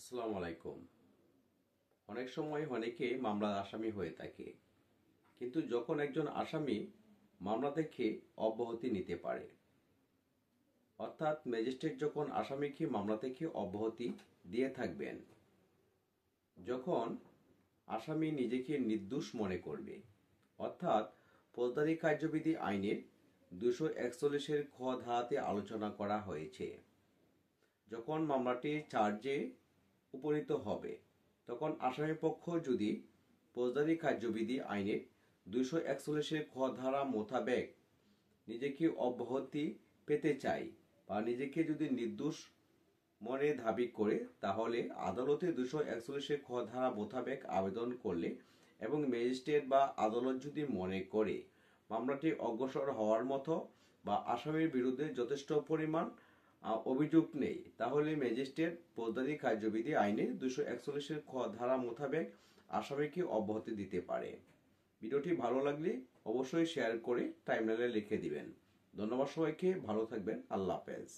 আসসালামু আলাইকুম। অনেক সময় অনেকে মামলার আসামি হয়ে থাকে, কিন্তু যখন একজন আসামি মামলা থেকে অব্যাহতি নিতে পারে, অর্থাৎ ম্যাজিস্ট্রেট যখন আসামিকে মামলা থেকে অব্যাহতি দিয়ে থাকবেন, যখন আসামি নিজেকে নির্দোষ মনে করবে, অর্থাৎ ফৌজদারি কার্যবিধি আইনের 241-এর খ ধারাতে আলোচনা করা হয়েছে। যখন মামলাটি চার্জে উপনীত হবে, তখন আসামি পক্ষ যদি ফৌজদারি কার্যবিধি আইনের 241-এর খ ধারা মোতাবেক নিজেকে অব্যাহতি পেতে চায় বা নিজেকে যদি নির্দোষ মনে দাবি করে, তাহলে আদালতে 241-এর খ ধারা মোতাবেক আবেদন করলে এবং ম্যাজিস্ট্রেট বা আদালত যদি মনে করে মামলাটি অগ্রসর হওয়ার মতো বা আসামির বিরুদ্ধে যথেষ্ট পরিমাণ অভিযোগ নেই, তাহলে ম্যাজিস্ট্রেট ফৌজদারি কার্যবিধি আইনে 241-এর খ ধারা মোতাবেক আসামিকে অব্যাহতি দিতে পারে। ভিডিওটি ভালো লাগলে অবশ্যই শেয়ার করে টাইমলাইনে লিখে দিবেন। ধন্যবাদ সবাইকে, ভালো থাকবেন, আল্লাহ হাফেজ।